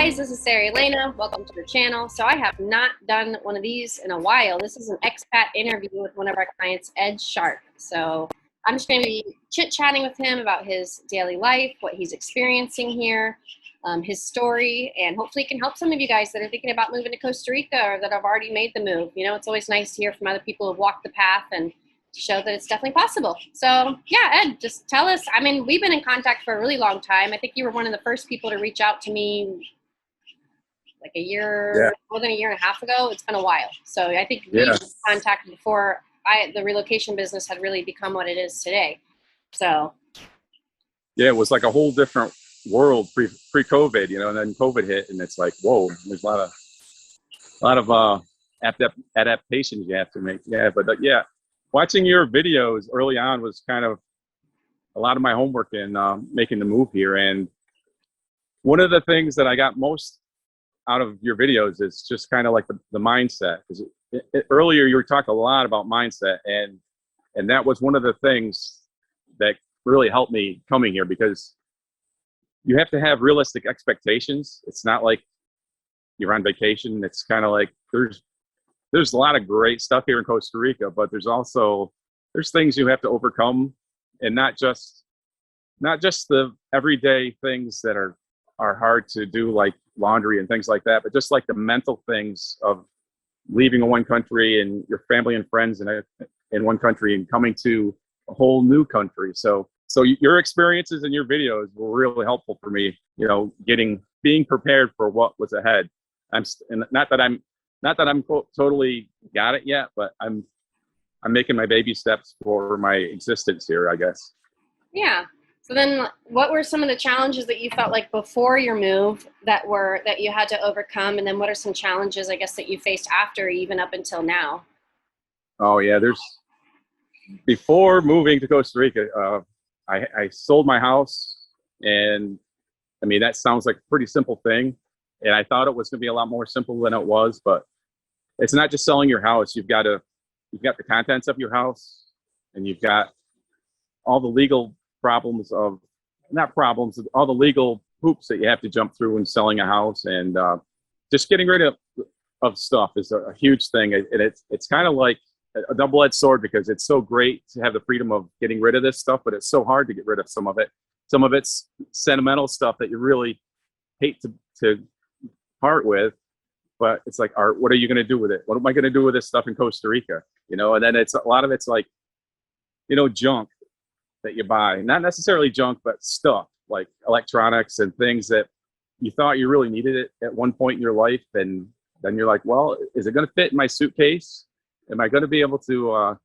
guys, this is Sarah Elena. Welcome to the channel. So I have not done one of these in a while. This is an expat interview with one of our clients, Ed Sharp. So I'm just going to be chit-chatting with him about his daily life, what he's experiencing here, his story, and hopefully it can help some of you guys that are thinking about moving to Costa Rica or that have already made the move. You know, it's always nice to hear from other people who've walked the path and to show that it's definitely possible. So yeah, Ed, just tell us. I mean, we've been in contact for a really long time. I think you were one of the first people to reach out to me like more than a year and a half ago. It's been a while. So I think we were contacted before the relocation business had really become what it is today. So yeah, it was like a whole different world pre-COVID, you know, and then COVID hit and it's like, whoa, there's a lot of adaptations you have to make. Yeah, but yeah, watching your videos early on was kind of a lot of my homework in making the move here. And one of the things that I got most out of your videos is just kind of like the mindset. Because earlier you were talking a lot about mindset, and that was one of the things that really helped me coming here, because you have to have realistic expectations. It's not like you're on vacation. It's kind of like there's a lot of great stuff here in Costa Rica, but there's things you have to overcome, and not just the everyday things that are hard to do, like laundry and things like that, but just like the mental things of leaving one country and your family and friends in one country and coming to a whole new country. So your experiences and your videos were really helpful for me, you know, being prepared for what was ahead. Not that I'm totally got it yet, but I'm making my baby steps for my existence here, I guess. Yeah. So then what were some of the challenges that you felt like before your move that you had to overcome? And then what are some challenges, I guess, that you faced after, even up until now? Oh yeah, before moving to Costa Rica, I sold my house, and I mean, that sounds like a pretty simple thing. And I thought it was going to be a lot more simple than it was, but it's not just selling your house. You've got the contents of your house, and you've got all the legal all the legal hoops that you have to jump through when selling a house. And just getting rid of stuff is a huge thing. And it's kind of like a double-edged sword, because it's so great to have the freedom of getting rid of this stuff, but it's so hard to get rid of some of it. Some of it's sentimental stuff that you really hate to part with, but it's like, art, what are you going to do with it? What am I going to do with this stuff in Costa Rica? You know, and then a lot of it's like, you know, junk that you buy, not necessarily junk, but stuff like electronics and things that you thought you really needed it at one point in your life. And then you're like, well, is it going to fit in my suitcase? Am I going to be able to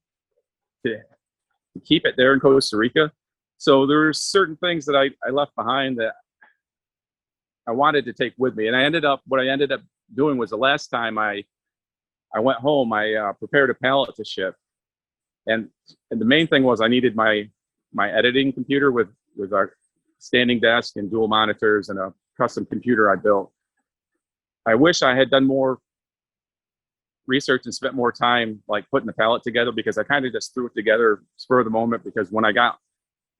keep it there in Costa Rica? So there's certain things that I left behind that I wanted to take with me. And what I ended up doing was, the last time I went home, I prepared a pallet to ship. And the main thing was I needed my editing computer with our standing desk and dual monitors and a custom computer I built. I wish I had done more research and spent more time like putting the palette together, because I kind of just threw it together spur of the moment, because when I got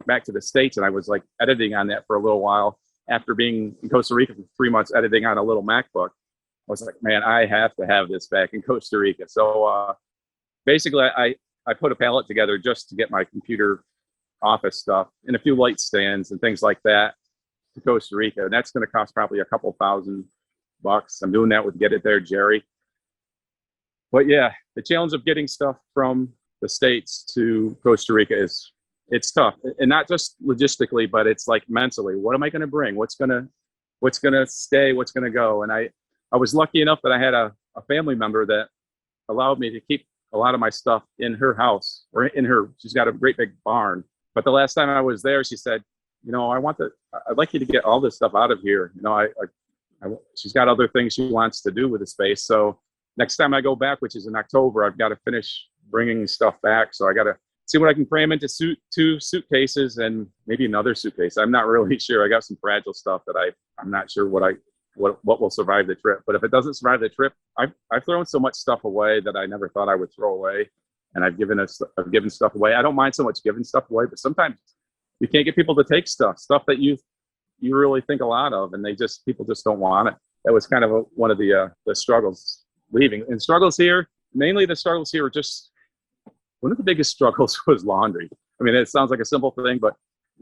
back to the States and I was like editing on that for a little while after being in Costa Rica for 3 months editing on a little MacBook, I was like, man, I have to have this back in Costa Rica. So basically I put a palette together just to get my computer office stuff and a few light stands and things like that to Costa Rica. And that's going to cost probably a couple $1,000. I'm doing that with Get It There, Jerry. But yeah, the challenge of getting stuff from the States to Costa Rica it's tough. And not just logistically, but it's like mentally, what am I going to bring? What's going to stay? What's going to go? And I was lucky enough that I had a family member that allowed me to keep a lot of my stuff in her house, or she's got a great big barn. But the last time I was there, she said, you know, I'd like you to get all this stuff out of here. You know, she's got other things she wants to do with the space. So next time I go back, which is in October, I've got to finish bringing stuff back. So I got to see what I can cram into two suitcases and maybe another suitcase. I'm not really sure. I got some fragile stuff that I'm not sure what will survive the trip. But if it doesn't survive the trip, I've thrown so much stuff away that I never thought I would throw away. And I've given stuff away. I don't mind so much giving stuff away, but sometimes you can't get people to take stuff that you really think a lot of, and people just don't want it. that was kind of one of the struggles leaving. And struggles here, mainly the struggles here were just, one of the biggest struggles was laundry. I mean, it sounds like a simple thing, but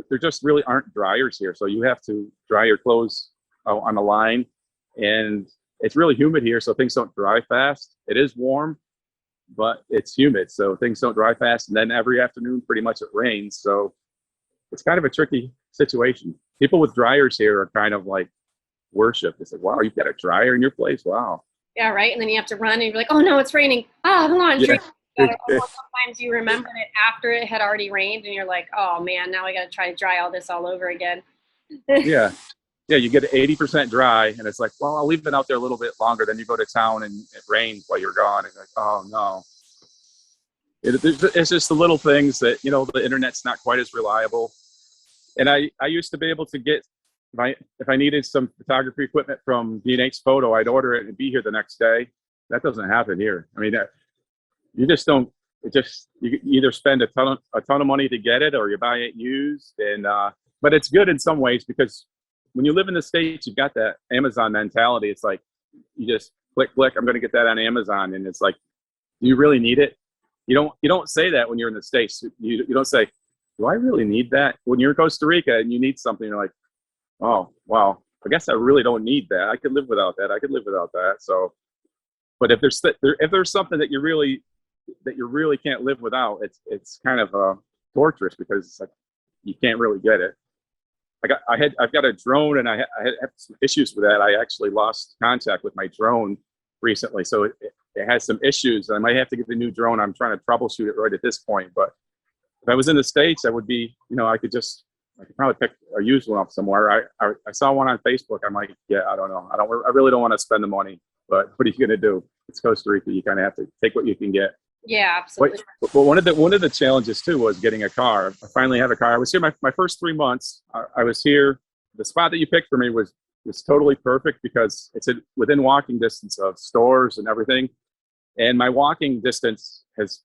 there just really aren't dryers here. So you have to dry your clothes on the line, and it's really humid here, so things don't dry fast. It is warm, but it's humid, so things don't dry fast. And then every afternoon, pretty much it rains. So it's kind of a tricky situation. People with dryers here are kind of like worship. It's like, wow, you've got a dryer in your place? Wow. Yeah, right. And then you have to run and you're like, oh no, it's raining. Ah, the laundry. Yeah. Sometimes you remember it after it had already rained and you're like, oh man, now I got to try to dry all this all over again. Yeah. Yeah, you get 80% dry, and it's like, well, I'll leave it out there a little bit longer. Then you go to town and it rains while you're gone. And you're like, oh no. It's just the little things that, you know, the internet's not quite as reliable. And I used to be able to get, if I needed some photography equipment from B&H Photo, I'd order it and be here the next day. That doesn't happen here. I mean, you just don't. You either spend a ton of money to get it, or you buy it used. And but it's good in some ways, because when you live in the States, you've got that Amazon mentality. It's like you just click. I'm going to get that on Amazon, and it's like, do you really need it? You don't say that when you're in the States. You don't say, do I really need that? When you're in Costa Rica and you need something, you're like, oh wow, I guess I really don't need that. I could live without that. I could live without that. So, but if there's something that you really can't live without, it's kind of torturous, because it's like you can't really get it. I've got a drone, and I had some issues with that. I actually lost contact with my drone recently, so it has some issues. I might have to get the new drone. I'm trying to troubleshoot it right at this point. But if I was in the States, I would be, you know, I could probably pick a used one up somewhere. I saw one on Facebook. I'm like, yeah, I don't know. I really don't want to spend the money, but what are you going to do? It's Costa Rica. You kind of have to take what you can get. Yeah, absolutely. But one of the challenges too was getting a car. I finally have a car. I was here my first 3 months. I was here. The spot that you picked for me was totally perfect, because it's within walking distance of stores and everything. And my walking distance is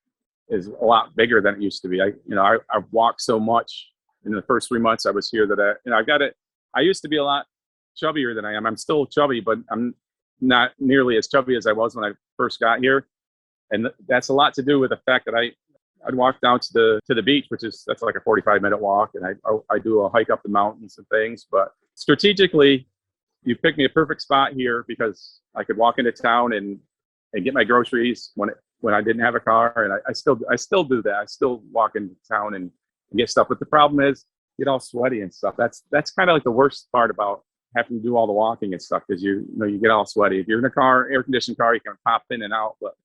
a lot bigger than it used to be. I've walked so much in the first 3 months I was here that I've got it. I used to be a lot chubbier than I am. I'm still chubby, but I'm not nearly as chubby as I was when I first got here. And that's a lot to do with the fact that I'd walk down to the beach, that's like a 45-minute walk, and I do a hike up the mountains and things. But strategically, you picked me a perfect spot here, because I could walk into town and get my groceries when I didn't have a car, and I still do that. I still walk into town and get stuff. But the problem is, get all sweaty and stuff. That's kind of like the worst part about having to do all the walking and stuff, because you get all sweaty. If you're in a car, air-conditioned car, you can pop in and out, but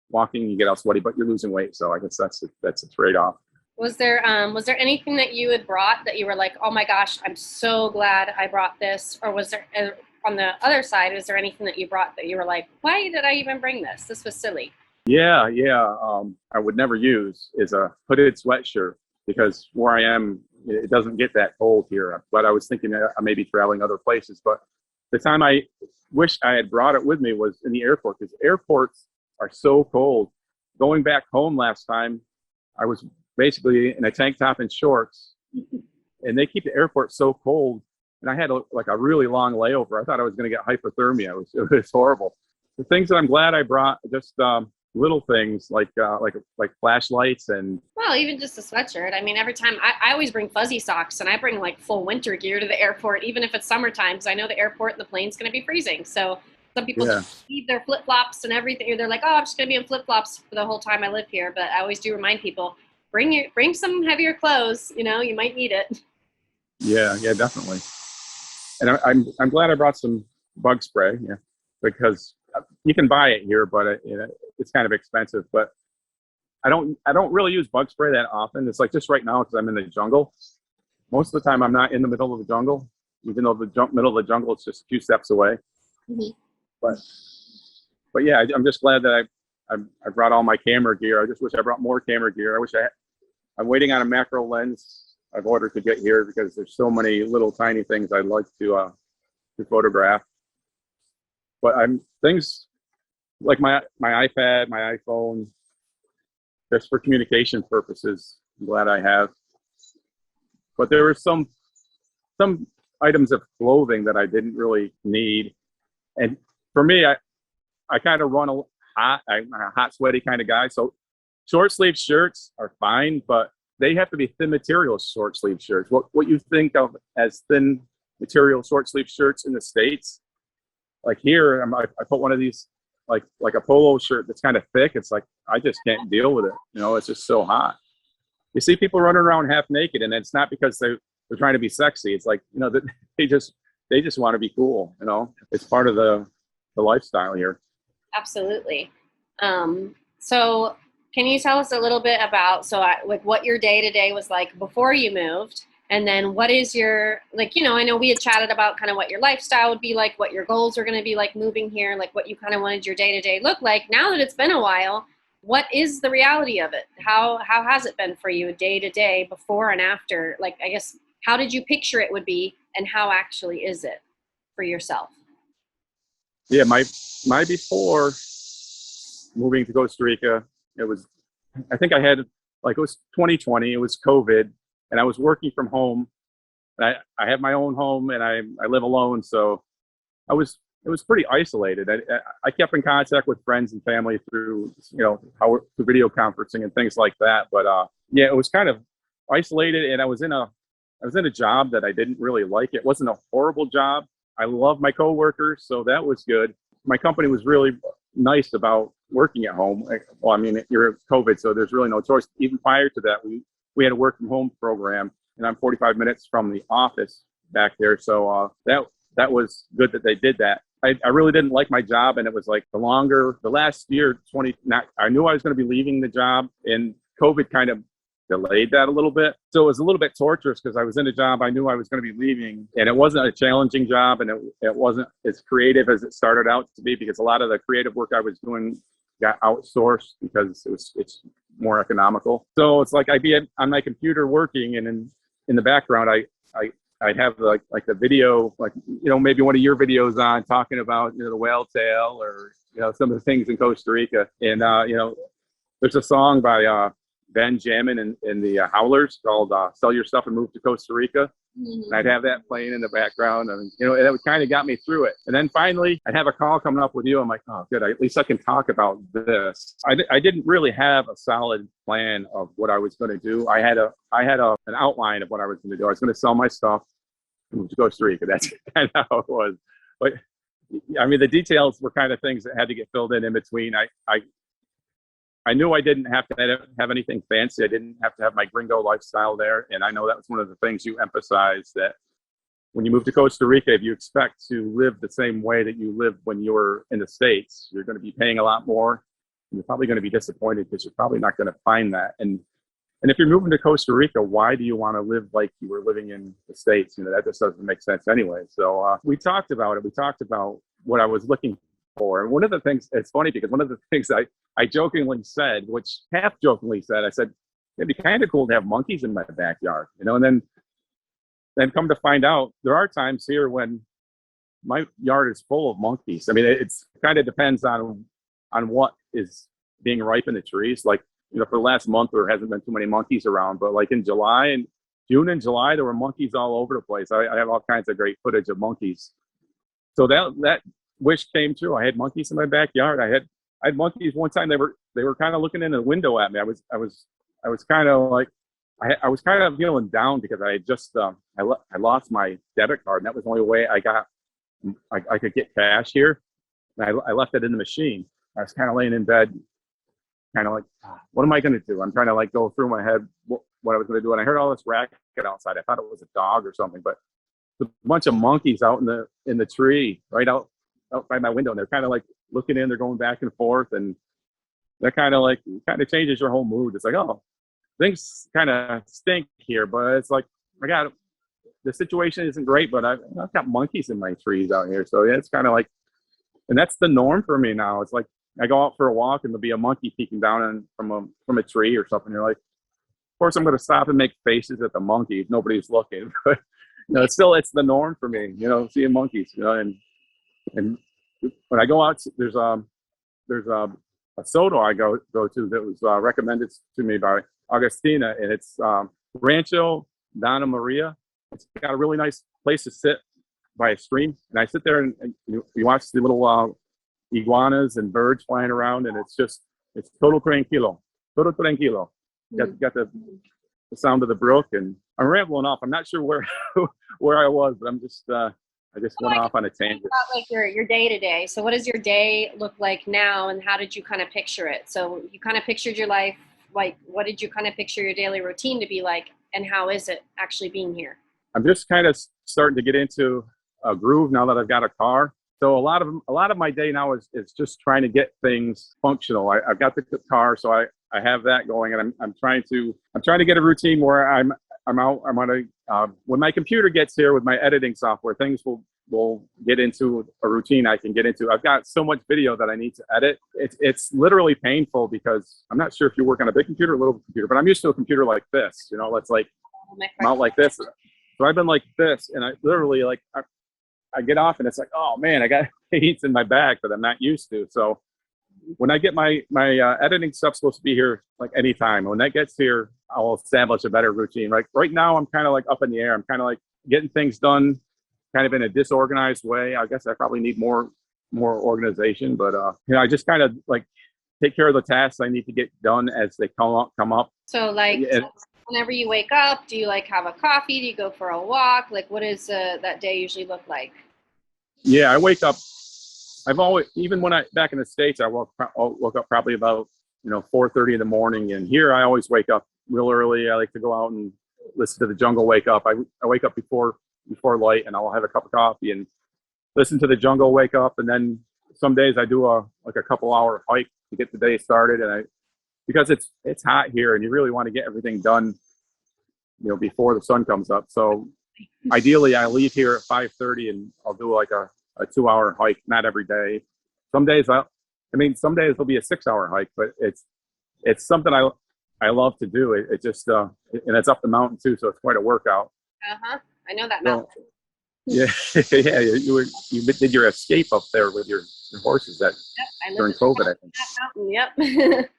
walking, you get all sweaty, but you're losing weight. So I guess that's a trade-off. Was there anything that you had brought that you were like, oh my gosh, I'm so glad I brought this? Or was there, on the other side, is there anything that you brought that you were like, why did I even bring this? This was silly. Yeah. I would never use is a hooded sweatshirt, because where I am, it doesn't get that cold here. But I was thinking I may be traveling other places. But the time I wish I had brought it with me was in the airport, because airports are so cold. Going back home last time, I was basically in a tank top and shorts, and they keep the airport so cold. And I had a really long layover. I thought I was going to get hypothermia. It was horrible. The things that I'm glad I brought, just little things like flashlights and. Well, even just a sweatshirt. I mean, every time I always bring fuzzy socks, and I bring like full winter gear to the airport, even if it's summertime, because I know the airport and the plane's going to be freezing. So some people just leave their flip-flops and everything, or they're like, oh, I'm just going to be in flip-flops for the whole time I live here. But I always do remind people, bring some heavier clothes. You know, you might need it. Yeah, definitely. And I'm glad I brought some bug spray, because you can buy it here, but it's kind of expensive. But I don't really use bug spray that often. It's like just right now, because I'm in the jungle. Most of the time, I'm not in the middle of the jungle, even though the middle of the jungle is just a few steps away. Mm-hmm. But yeah, I'm just glad that I brought all my camera gear. I just wish I brought more camera gear. I'm waiting on a macro lens I've ordered to get here, because there's so many little tiny things I'd like to photograph. But things like my iPad, my iPhone, just for communication purposes, I'm glad I have. But there were some items of clothing that I didn't really need. And for me, I kind of run I'm a hot, sweaty kind of guy. So short sleeve shirts are fine, but they have to be thin material short sleeve shirts. What you think of as thin material short sleeve shirts in the States, like here, I put one of these like a polo shirt that's kind of thick. It's like I just can't deal with it. You know, it's just so hot. You see people running around half naked, and it's not because they're trying to be sexy. It's like, you know, that they just want to be cool. You know, it's part of the lifestyle here. Absolutely. So can you tell us a little bit about, like what your day to day was like before you moved? And then what is your, like, you know, I know we had chatted about kind of what your lifestyle would be like, what your goals are going to be like moving here, like what you kind of wanted your day to day look like. Now that it's been a while, what is the reality of it? How has it been for you day to day, before and after? Like, I guess, how did you picture it would be, and how actually is it for yourself? Yeah, my before moving to Costa Rica, it was, I think I had, like, it was 2020, it was COVID, and I was working from home, and I have my own home, and I live alone, so it was pretty isolated. I kept in contact with friends and family through, you know, through video conferencing and things like that, but yeah, it was kind of isolated, and I was in a job that I didn't really like. It wasn't a horrible job. I love my coworkers, so that was good. My company was really nice about working at home. Well, I mean, you're COVID, so there's really no choice. Even prior to that, we had a work from home program, and I'm 45 minutes from the office back there. So that was good that they did that. I really didn't like my job, and it was like the last year, I knew I was going to be leaving the job, and COVID kind of delayed that a little bit. So it was a little bit torturous because I was in a job I knew I was going to be leaving, and it wasn't a challenging job, and it wasn't as creative as it started out to be, because a lot of the creative work I was doing got outsourced because it's more economical. So it's like I'd be on my computer working, and in the background I'd have like the video, like, you know, maybe one of your videos on talking about, you know, the whale tail, or, you know, some of the things in Costa Rica. And you know, there's a song by Ben Jamin and the Howlers called "Sell Your Stuff and Move to Costa Rica." Mm-hmm. And I'd have that playing in the background, and, you know, and it kind of got me through it. And then finally, I'd have a call coming up with you. I'm like, oh, good. At least I can talk about this. I didn't really have a solid plan of what I was going to do. I had an outline of what I was going to do. I was going to sell my stuff and move to Costa Rica. That's kind of how it was. But I mean, the details were kind of things that had to get filled in between. I knew I didn't have to have anything fancy. I didn't have to have my gringo lifestyle there. And I know that was one of the things you emphasized, that when you move to Costa Rica, if you expect to live the same way that you lived when you were in the States, you're going to be paying a lot more. And you're probably going to be disappointed because you're probably not going to find that. And if you're moving to Costa Rica, why do you want to live like you were living in the States? You know, that just doesn't make sense anyway. So we talked about it. We talked about what I was looking for. And one of the things, it's funny because one of the things I jokingly said, which half jokingly said, I said, it'd be kind of cool to have monkeys in my backyard, you know, and then come to find out, there are times here when my yard is full of monkeys. I mean, it's kind of depends on what is being ripe in the trees. Like, you know, for the last month, there hasn't been too many monkeys around, but like in June and July, there were monkeys all over the place. I have all kinds of great footage of monkeys. So that wish came true. I had monkeys in my backyard. I had monkeys one time. They were kind of looking in the window at me. I was kind of like, I was kind of feeling down because I had just I lost my debit card, and that was the only way I could get cash here. And I left it in the machine. I was kind of laying in bed, kind of like, what am I going to do? I'm trying to like go through my head what I was going to do, and I heard all this racket outside. I thought it was a dog or something, but a bunch of monkeys out in the tree right out by my window, and they're kind of like looking in. They're going back and forth, and that kind of changes your whole mood. It's like, oh, things kind of stink here, but it's like, the situation isn't great, but I've got monkeys in my trees out here. So yeah, it's kind of like, and that's the norm for me now. It's like I go out for a walk and there'll be a monkey peeking down from a tree or something. You're like, of course I'm going to stop and make faces at the monkey if nobody's looking. But you know, it's the norm for me, you know, seeing monkeys, you know. And when I go out, there's a soda I go to that was recommended to me by Augustina, and it's Rancho Donna Maria. It's got a really nice place to sit by a stream, and I sit there and you watch the little iguanas and birds flying around, and it's todo tranquilo, todo tranquilo. Got the sound of the brook, and I'm rambling off. I'm not sure where where I was, but I just went off on a tangent. About like your day to day. So what does your day look like now, and how did you kind of picture it? So you kind of pictured your life, like what did you kind of picture your daily routine to be like, and how is it actually being here? I'm just kind of starting to get into a groove now that I've got a car. So a lot of my day now is just trying to get things functional. I've got the car, so I have that going, and I'm trying to get a routine where I'm on when my computer gets here with my editing software, things will get into a routine I can get into. I've got so much video that I need to edit. It's literally painful because I'm not sure if you work on a big computer or a little computer, but I'm used to a computer like this, that's like mount like this. So I've been like this, and I literally I get off and it's like, oh man, I got heats in my back that I'm not used to. So when I get my editing stuff's supposed to be here like anytime. When that gets here, I'll establish a better routine. Like right now, I'm kind of like up in the air. I'm kind of like getting things done kind of in a disorganized way. I guess I probably need more organization, but I just kind of like take care of the tasks I need to get done as they come up. So like whenever you wake up, do you like have a coffee? Do you go for a walk? Like what does that day usually look like? Yeah, I wake up. I've always, even when back in the States, I woke up probably about 4:30 in the morning, and here I always wake up real early. I like to go out and listen to the jungle wake up. I wake up before light, and I'll have a cup of coffee and listen to the jungle wake up. And then some days I do a couple hour hike to get the day started, and because it's hot here, and you really want to get everything done, before the sun comes up. So ideally, I leave here at 5:30, and I'll do like a 2-hour hike. Not every day. Some days some days it'll be a 6-hour hike, but it's something I love to do. It just and it's up the mountain too, so it's quite a workout. I know that mountain. Yeah, yeah. You did your escape up there with your horses during COVID, I think. That mountain, yep.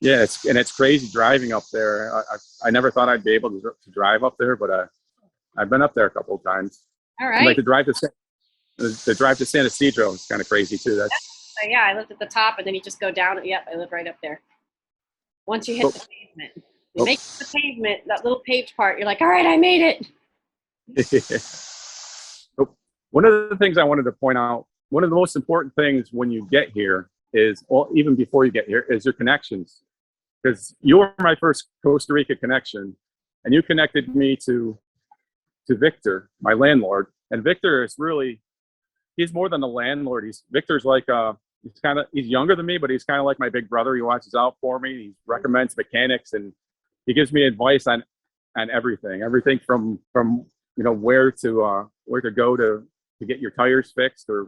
Yeah, it's crazy driving up there. I never thought I'd be able to drive up there, but I've been up there a couple of times. All right. And like the drive to San Isidro is kind of crazy too. Yeah, I lived at the top, and then you just go down. Yep, I live right up there. Once you hit the pavement, you make the pavement, that little paved part, you're like, all right, I made it. One of the things I wanted to point out, one of the most important things when you get here is, well, even before you get here, is your connections. Because you were my first Costa Rica connection, and you connected me to Victor, my landlord. And Victor is really, he's more than a landlord. Victor's like, he's younger than me, but he's kind of like my big brother. He watches out for me. He recommends mechanics, and he gives me advice on everything from where to go to get your tires fixed, or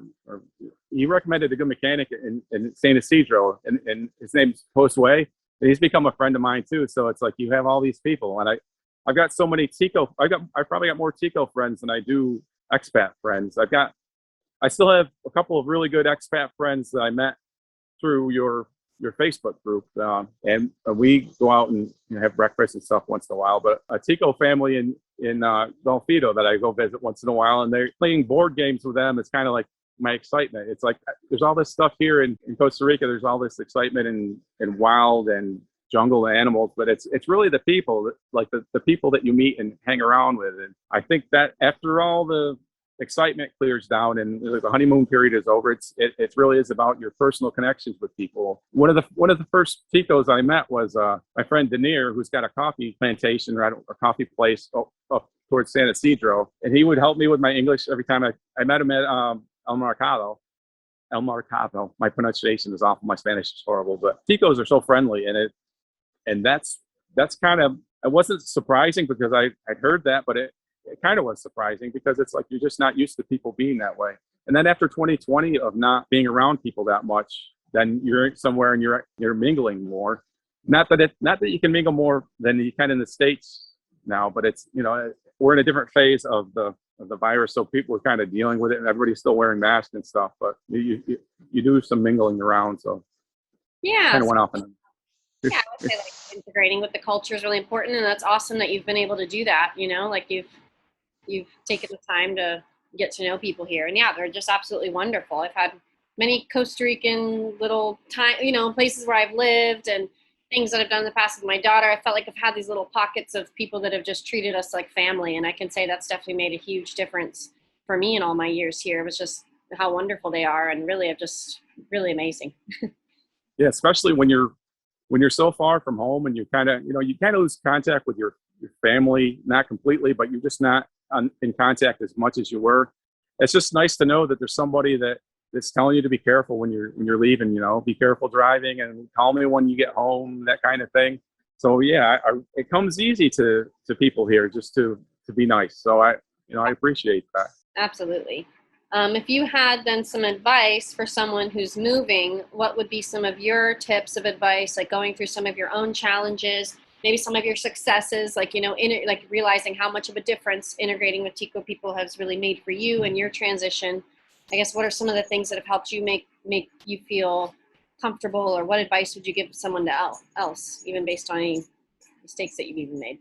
he recommended a good mechanic in San Isidro, and his name's Josue, and he's become a friend of mine too. So it's like you have all these people, and I've got so many Tico. I probably got more Tico friends than I do expat friends. I still have a couple of really good expat friends that I met through your Facebook group, and we go out and have breakfast and stuff once in a while. But a Tico family in Golfito that I go visit once in a while, and they're playing board games with them. It's kind of like my excitement. It's like there's all this stuff here in Costa Rica. There's all this excitement in wild and jungle animals, but it's really the people, like the people that you meet and hang around with. And I think that after all the excitement clears down and the honeymoon period is over, it really is about your personal connections with people. One of the first Ticos I met was my friend Denier, who's got a coffee plantation, right, a coffee place up towards San Isidro, and he would help me with my English every time I met him at El Mercado. My pronunciation is awful. My Spanish is horrible, but Ticos are so friendly, and that's kind of, it wasn't surprising because I'd heard that, but it kind of was surprising because it's like you're just not used to people being that way. And then after 2020 of not being around people that much, then you're somewhere and you're mingling more. Not that you can mingle more than you can in the States now, but it's, we're in a different phase of the virus, so people are kind of dealing with it, and everybody's still wearing masks and stuff. But you do some mingling around, so yeah, kind of went off and. Yeah, I would say like integrating with the culture is really important, and that's awesome that you've been able to do that. Like you've taken the time to get to know people here. And yeah, they're just absolutely wonderful. I've had many Costa Rican little time, places where I've lived and things that I've done in the past with my daughter. I felt like I've had these little pockets of people that have just treated us like family. And I can say that's definitely made a huge difference for me in all my years here. It was just how wonderful they are, and really, just really amazing. Yeah, especially when you're so far from home and you kind of lose contact with your family, not completely, but you're just not in contact as much as you were. It's just nice to know that there's somebody that's telling you to be careful when you're leaving. Be careful driving and call me when you get home, that kind of thing. So yeah, it comes easy to people here just to be nice. So I appreciate that. Absolutely. If you had then some advice for someone who's moving, what would be some of your tips of advice, like going through some of your own challenges, maybe some of your successes, like, like realizing how much of a difference integrating with Tico people has really made for you and your transition? I guess, what are some of the things that have helped you make you feel comfortable, or what advice would you give someone else, even based on any mistakes that you've even made?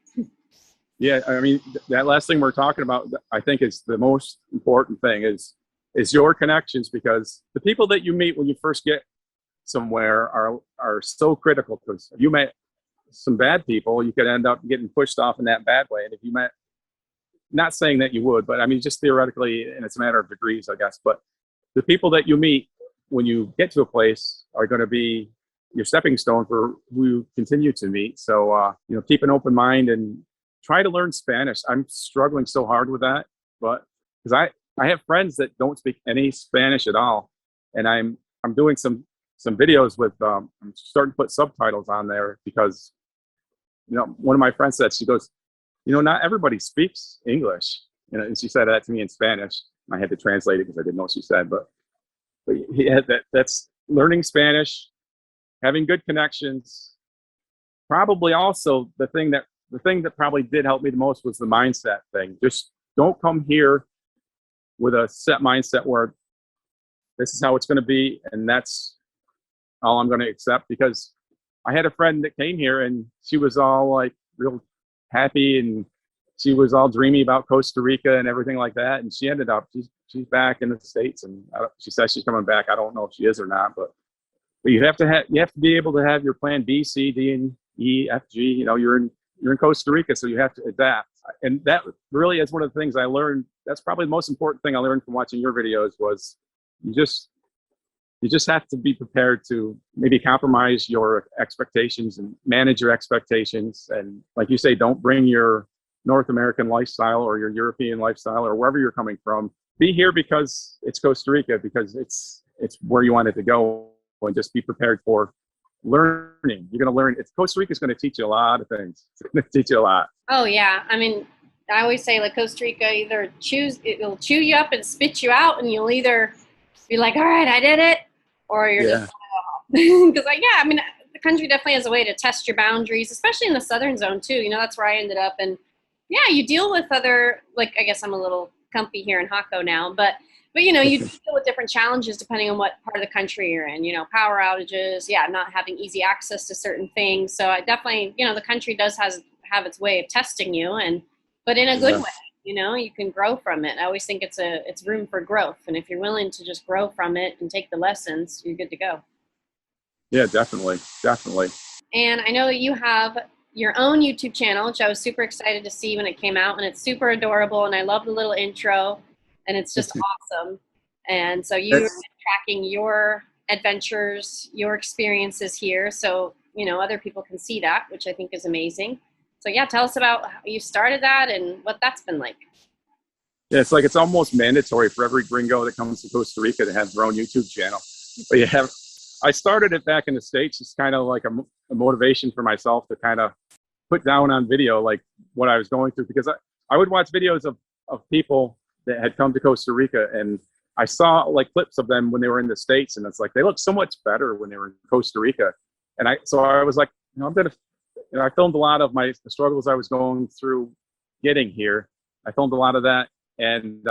Yeah, I mean, that last thing we're talking about, I think, is the most important thing is your connections, because the people that you meet when you first get somewhere are so critical. Because if you met some bad people, you could end up getting pushed off in that bad way. And if you met, not saying that you would, but I mean, just theoretically, and it's a matter of degrees, I guess. But the people that you meet when you get to a place are going to be your stepping stone for who you continue to meet. So, keep an open mind and try to learn Spanish. I'm struggling so hard with that, but because I have friends that don't speak any Spanish at all, and I'm doing some videos with I'm starting to put subtitles on there because one of my friends said, she goes, not everybody speaks English, and she said that to me in Spanish. I had to translate it because I didn't know what she said, but yeah, that's learning Spanish, having good connections. Probably also the thing that probably did help me the most was the mindset thing. Just don't come here with a set mindset where this is how it's going to be and that's all I'm going to accept. Because I had a friend that came here and she was all like real happy and she was all dreamy about Costa Rica and everything like that. And she ended up, she's back in the States, and she says she's coming back. I don't know if she is or not, but you have to be able to have your plan B, C, D, and E, F, G. You're in Costa Rica, so you have to adapt. And that really is one of the things I learned. That's probably the most important thing I learned from watching your videos was you just have to be prepared to maybe compromise your expectations and manage your expectations. And like you say, don't bring your North American lifestyle or your European lifestyle or wherever you're coming from. Be here because it's Costa Rica, because it's where you want it to go, and just be prepared for learning. You're going to learn. Costa Rica is going to teach you a lot of things. It's going to teach you a lot. Oh yeah. I mean, I always say, like, Costa Rica it'll chew you up and spit you out, and you'll either be like, all right, I did it, or you're just because I mean, the country definitely has a way to test your boundaries, especially in the southern zone too. That's where I ended up. And yeah, you deal with other, like, I guess I'm a little comfy here in Jaco now, but you deal with different challenges depending on what part of the country you're in, power outages, not having easy access to certain things. So I definitely, the country does have its way of testing you, but in a good way. You can grow from it. I always think it's room for growth. And if you're willing to just grow from it and take the lessons, you're good to go. Yeah, definitely. Definitely. And I know that you have your own YouTube channel, which I was super excited to see when it came out, and it's super adorable. And I love the little intro, and it's just awesome. And so you're tracking your adventures, your experiences here. So, other people can see that, which I think is amazing. So yeah, tell us about how you started that and what that's been like. Yeah, it's almost mandatory for every gringo that comes to Costa Rica to have their own YouTube channel. But I started it back in the States. It's kind of like a motivation for myself to kind of put down on video like what I was going through, because I would watch videos of people that had come to Costa Rica, and I saw like clips of them when they were in the States, and it's like they looked so much better when they were in Costa Rica. And so I was like, I'm gonna, I filmed a lot of the struggles I was going through getting here. I filmed a lot of that, and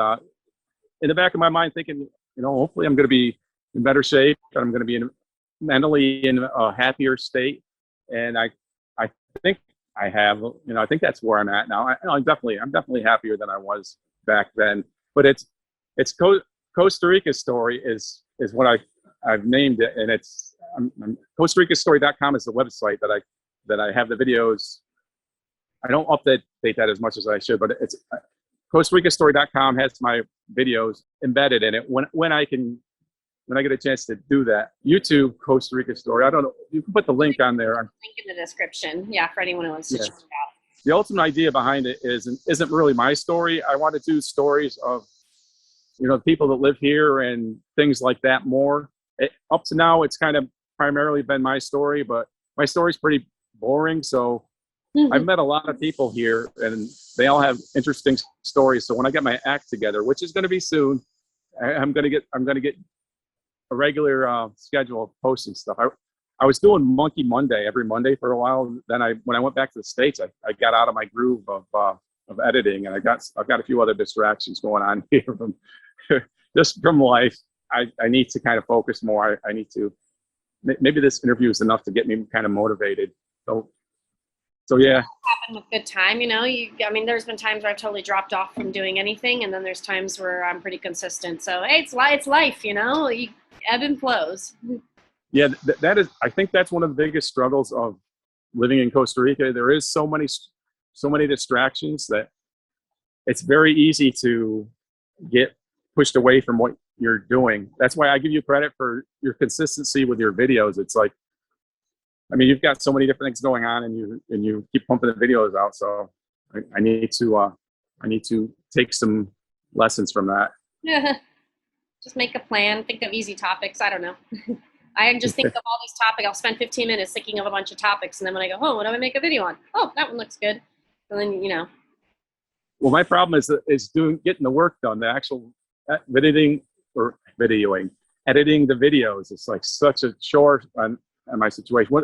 in the back of my mind, thinking, hopefully I'm going to be in better shape, and I'm going to be mentally in a happier state. And I think I have, I think that's where I'm at now. I'm definitely happier than I was back then. But Costa Rica story is what I've named it, and it's Costa Rica story.com is the website that I have the videos. I don't update that as much as I should, but it's Costa Rica story.com has my videos embedded in it when I get a chance to do that. YouTube Costa Rica story. I don't know. You can put the link on there. Link in the description. Yeah, for anyone who wants to check it out. The ultimate idea behind it isn't really my story. I want to do stories of, people that live here and things like that more. Up to now, it's kind of primarily been my story, but my story's pretty boring. So I've met a lot of people here, and they all have interesting stories. So when I get my act together, which is going to be soon, I'm going to get a regular schedule of posting stuff. I was doing Monkey Monday every Monday for a while. Then when I went back to the States, I got out of my groove of editing, and I've got a few other distractions going on here from just from life. I need to kind of focus more. I need to, maybe this interview is enough to get me kind of motivated. So yeah. Happen with good time, there's been times where I've totally dropped off from doing anything, and then there's times where I'm pretty consistent. So hey, it's life, you ebb and flows. Yeah, that is. I think that's one of the biggest struggles of living in Costa Rica. There is so many distractions that it's very easy to get pushed away from what you're doing. That's why I give you credit for your consistency with your videos. It's like, you've got so many different things going on, and you keep pumping the videos out. So I need to take some lessons from that. Yeah. Just make a plan. Think of easy topics. I don't know. I just think of all these topics. I'll spend 15 minutes thinking of a bunch of topics, and then when I go home, what do I make a video on? Oh, that one looks good. And then Well, my problem is getting the work done. The actual editing the videos. It's like such a chore on my situation.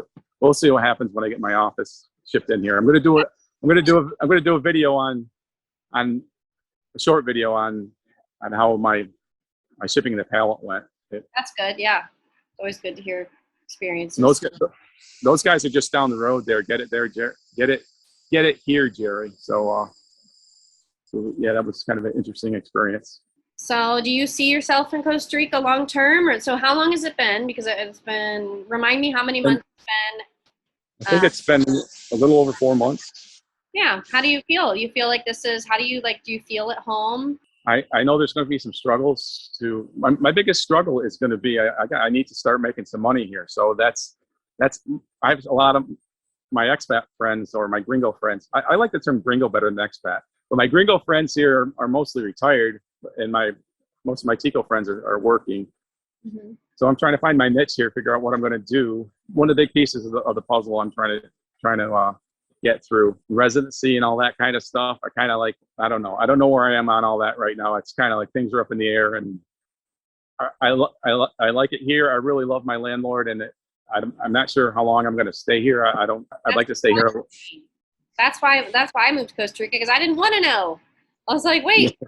We'll see what happens when I get my office shipped in here. I'm going to do a video on a short video on how my shipping the pallet went. That's good. Yeah. Always good to hear experiences. Those guys are just down the road there. Get it there, Jerry. Get it here, Jerry. So yeah, that was kind of an interesting experience. So do you see yourself in Costa Rica long term? Or so how long has it been? Because it's been, remind me how many months it's been. I think it's been a little over 4 months. Yeah. How do you feel? You feel like do you feel at home? I know there's going to be some struggles my biggest struggle is going to be, I need to start making some money here. So I have a lot of my expat friends or my gringo friends. I like the term gringo better than expat, but my gringo friends here are mostly retired, and most of my Tico friends are working. Mm-hmm. So I'm trying to find my niche here, figure out what I'm going to do. One of the big pieces of the puzzle I'm trying to get through residency and all that kind of stuff. I kind of like, I don't know where I am on all that right now. It's kind of like things are up in the air, and I like it here. I really love my landlord, and I'm not sure how long I'm going to stay here. I'd like to stay here. That's why I moved to Costa Rica, because I didn't want to know. I was like, wait,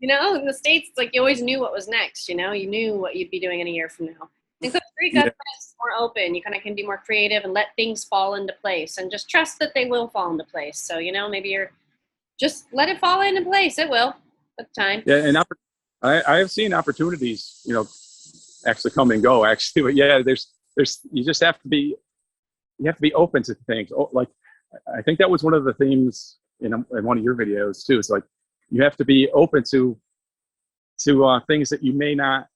in the States, it's like you always knew what was next. You knew what you'd be doing in a year from now. In Costa Rica, it's more open. You kind of can be more creative and let things fall into place, and just trust that they will fall into place. So, maybe just let it fall into place. It will with time. Yeah, and I have seen opportunities, actually come and go. Actually, but yeah, there's you just have to be open to things. Like I think that was one of the themes in one of your videos too. It's like you have to be open to things that you may not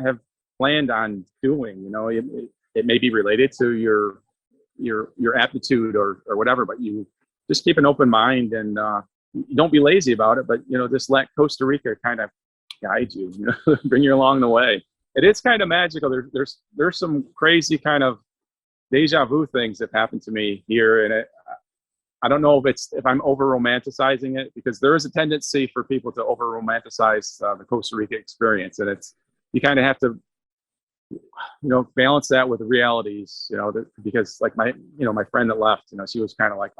have planned on doing. It may be related to your aptitude or whatever, but you just keep an open mind, and don't be lazy about it, but just let Costa Rica kind of guide you, bring you along the way. It is kind of magical. There's some crazy kind of deja vu things that happened to me here, and I don't know if I'm over romanticizing it, because there is a tendency for people to over romanticize the Costa Rica experience, and you kind of have to balance that with the realities, because like my friend that left, she was kind of like,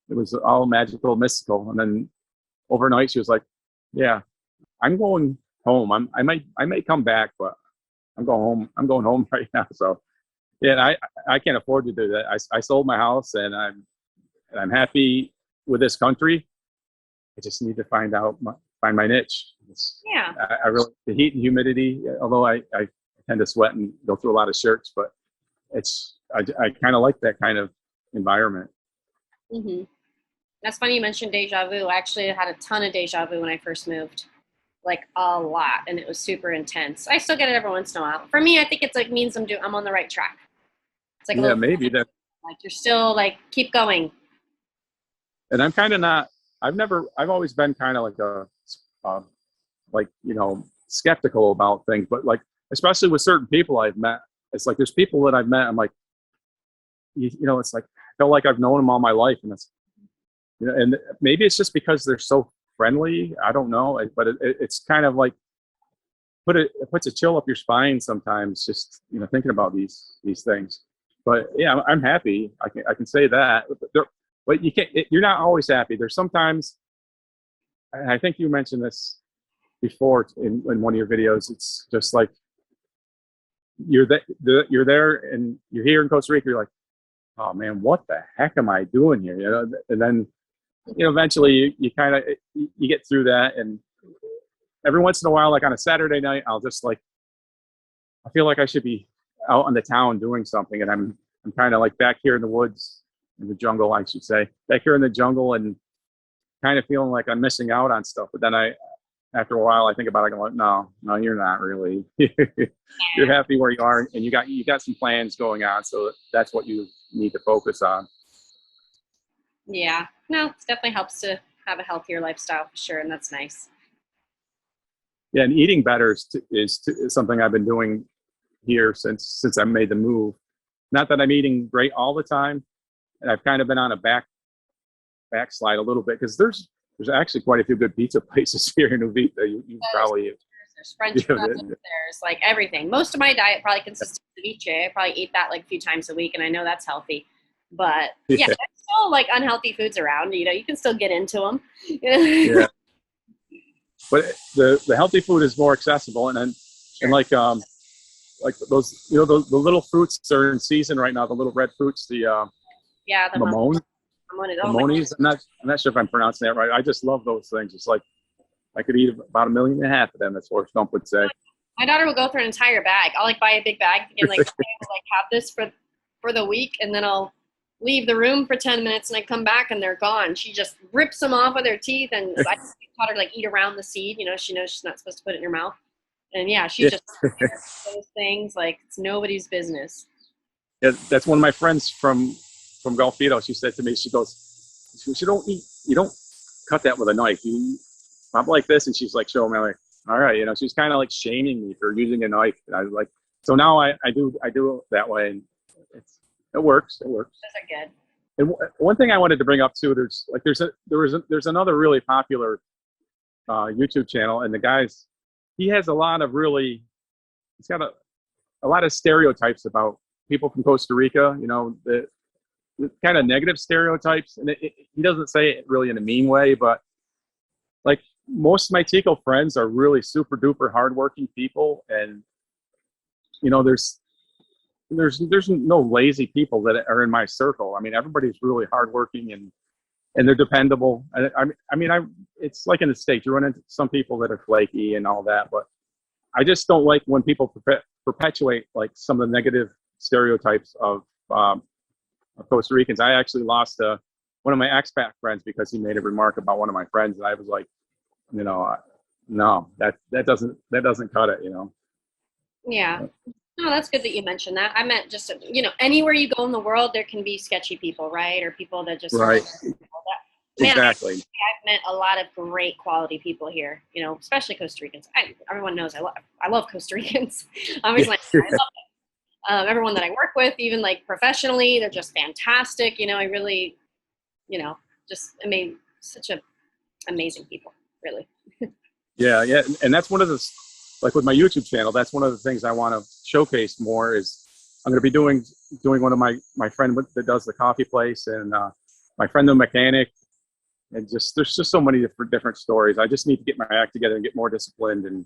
it was all magical, mystical. And then overnight she was like, yeah, I'm going home. I may come back, but I'm going home right now. So yeah, I can't afford to do that. I sold my house, and I'm happy with this country. I just need to find out find my niche. Yeah. I really, the heat and humidity, although I tend to sweat and go through a lot of shirts, but I kind of like that kind of environment. Mm-hmm. That's funny you mentioned deja vu. I actually had a ton of deja vu when I first moved, like a lot, and it was super intense. I still get it every once in a while. For me, I think it's like means I'm on the right track. It's like a little Maybe that. like you're still like keep going. And I'm kind of not. I've always been kind of like like, skeptical about things, but like, especially with certain people I've met, it's like, there's people that I've met, I'm like, it's like, I feel like I've known them all my life. And it's, and maybe it's just because they're so friendly. I don't know, but it's kind of like, it puts a chill up your spine sometimes, just, thinking about these things. But yeah, I'm happy. I can say that, but you can't, you're not always happy. There's sometimes, and I think you mentioned this before in one of your videos, it's just like, you're there and you're here in Costa Rica, you're like, oh man, what the heck am I doing here? And then, eventually you kind of, you get through that. And every once in a while, like on a Saturday night, I'll just like, I feel like I should be out in the town doing something. And I'm kind of like back here in the woods, in the jungle, I should say, back here in the jungle, and kind of feeling like I'm missing out on stuff. But then after a while, I think about it, going, no, you're not really. You're happy where you are, and you got some plans going on. So that's what you need to focus on. Yeah, no, it definitely helps to have a healthier lifestyle for sure, and that's nice. Yeah, and eating better is something I've been doing here since I made the move. Not that I'm eating great all the time, and I've kind of been on a backslide a little bit, because there's actually quite a few good pizza places here in Uvita. You probably there's French fries, there's like everything. Most of my diet probably consists of ceviche. I probably eat that like a few times a week, and I know that's healthy. But yeah, there's still like unhealthy foods around. You can still get into them. Yeah. But the healthy food is more accessible, and like those, the little fruits that are in season right now, the little red fruits, the mamones. Mamones. I'm not sure if I'm pronouncing that right. I just love those things. It's like I could eat about 1.5 million of them, as Forrest Gump would say. My daughter will go through an entire bag. I'll like buy a big bag and like have this for the week, and then I'll leave the room for 10 minutes and I come back and they're gone. She just rips them off with her teeth, and I taught her like eat around the seed. She knows she's not supposed to put it in her mouth. And yeah, she just those things like it's nobody's business. Yeah, that's one of my friends from Golfito. She said to me, she goes, you don't cut that with a knife. You pop like this, and she's like showing me like, all right, she's kind of like shaming me for using a knife. And I was like, so now I do it that way, and it works. Those are good. And one thing I wanted to bring up too, there's another really popular YouTube channel, and the guy's, he has a lot of he's got a lot of stereotypes about people from Costa Rica, the kind of negative stereotypes. And he doesn't say it really in a mean way, but like most of my Tico friends are really super duper hardworking people. And, there's no lazy people that are in my circle. I mean, everybody's really hardworking and they're dependable. It's like in the States, you run into some people that are flaky and all that, but I just don't like when people perpetuate like some of the negative stereotypes of Costa Ricans. I actually lost one of my expat friends because he made a remark about one of my friends, and I was like, no, that doesn't cut it, Yeah. No, that's good that you mentioned that. I meant just, anywhere you go in the world, there can be sketchy people, right? Or people that just right. Exactly. I've met a lot of great quality people here, especially Costa Ricans. Everyone knows I love Costa Ricans. I love them. Everyone that I work with, even like professionally, they're just fantastic. I really, such amazing people, really. Yeah. And that's one of the, like with my YouTube channel, that's one of the things I want to showcase more is I'm going to be doing one of my friend that does the coffee place, and my friend the mechanic, and there's just so many different stories. I just need to get my act together and get more disciplined and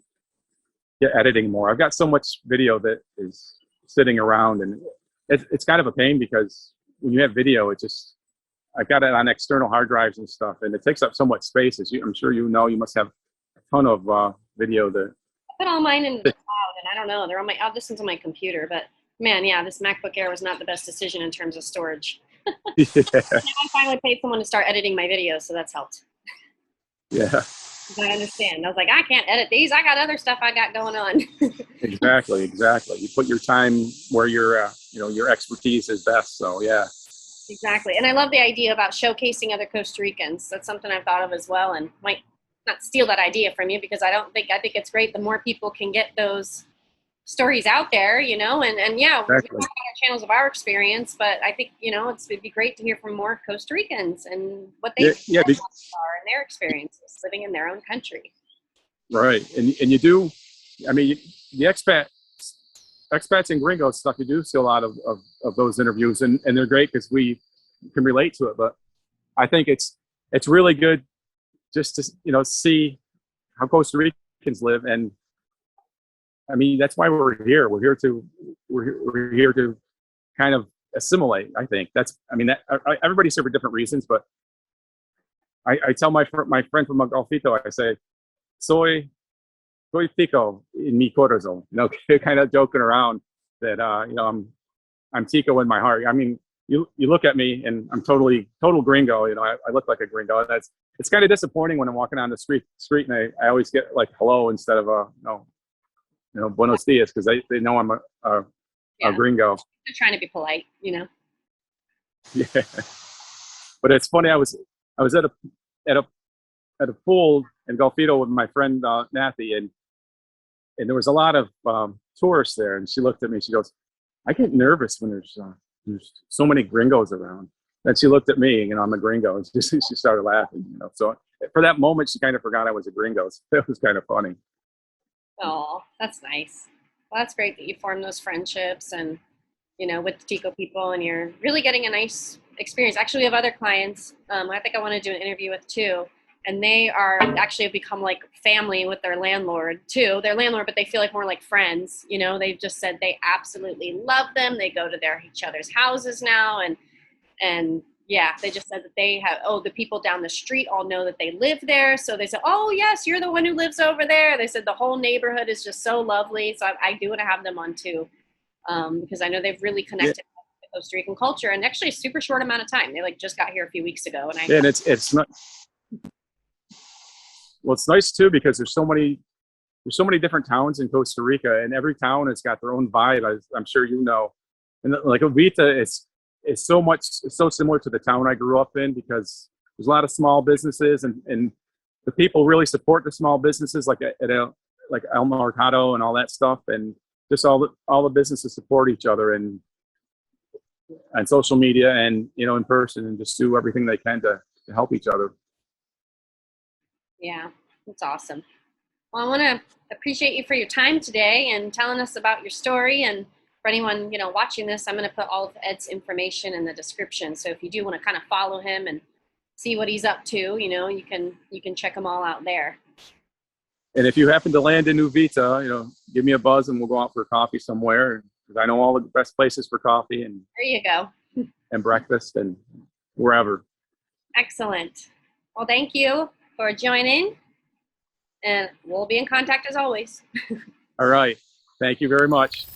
get editing more. I've got so much video that is sitting around, and it's kind of a pain because when you have video, I've got it on external hard drives and stuff, and it takes up so much space. I'm sure you must have ton of video that. I put all mine into the cloud, and I don't know. They're on my. Oh, this one's on my computer, but man, yeah, this MacBook Air was not the best decision in terms of storage. Yeah. Now I finally paid someone to start editing my videos, so that's helped. Yeah. I understand. I was like, I can't edit these. I got other stuff I got going on. Exactly. You put your time where your your expertise is best. So yeah. Exactly. And I love the idea about showcasing other Costa Ricans. That's something I've thought of as well, and might not steal that idea from you, because I think it's great. The more people can get those stories out there, and yeah, we talk Exactly. about our channels of our experience, but I think, it'd be great to hear from more Costa Ricans and what they Yeah. are and their experiences living in their own country. Right. And you do, I mean, the expats and gringos stuff, you do see a lot of those interviews, and they're great because we can relate to it. But I think it's really good just to see how Costa Ricans live. And I mean, that's why we're here. We're here to kind of assimilate. I think everybody's here for different reasons, but I tell my friend from Golfito, I say, soy tico in mi corazón, kind of joking around that, I'm tico in my heart. I mean, you look at me and I'm total gringo. I look like a gringo. It's kind of disappointing when I'm walking down the street and I always get like hello instead of buenos dias, because they know I'm a gringo. They're trying to be polite, Yeah. But it's funny. I was at a pool in Golfito with my friend Nathy, and there was a lot of tourists there. And she looked at me. She goes, "I get nervous when there's so many gringos around." And she looked at me, I'm a gringo, and she started laughing. So for that moment, she kind of forgot I was a gringo. So it was kind of funny. Oh, that's nice. Well, that's great that you form those friendships and, with the Tico people, and you're really getting a nice experience. Actually, we have other clients I think I want to do an interview with too, and they are actually have become like family with their landlord too. Their landlord, but they feel like more like friends. They've just said they absolutely love them. They go to each other's houses now, and yeah, they just said that they have, the people down the street all know that they live there. So they said, oh, yes, you're the one who lives over there. They said the whole neighborhood is just so lovely. So I do want to have them on too, because I know they've really connected with the Costa Rican culture, and actually a super short amount of time. They just got here a few weeks ago. And it's not. Well, it's nice too, because there's so many different towns in Costa Rica, and every town has got their own vibe. I'm sure you know. And like Ovita, it's so similar to the town I grew up in, because there's a lot of small businesses, and the people really support the small businesses, like El Mercado and all that stuff, and just all the businesses support each other and on social media and in person, and just do everything they can to help each other. Yeah, that's awesome. Well, I want to appreciate you for your time today and telling us about your story. And for anyone, watching this, I'm going to put all of Ed's information in the description. So if you do want to kind of follow him and see what he's up to, you can check them all out there. And if you happen to land in Uvita, give me a buzz and we'll go out for coffee somewhere, because I know all the best places for coffee and there you go. and breakfast and wherever. Excellent. Well, thank you for joining, and we'll be in contact as always. All right. Thank you very much.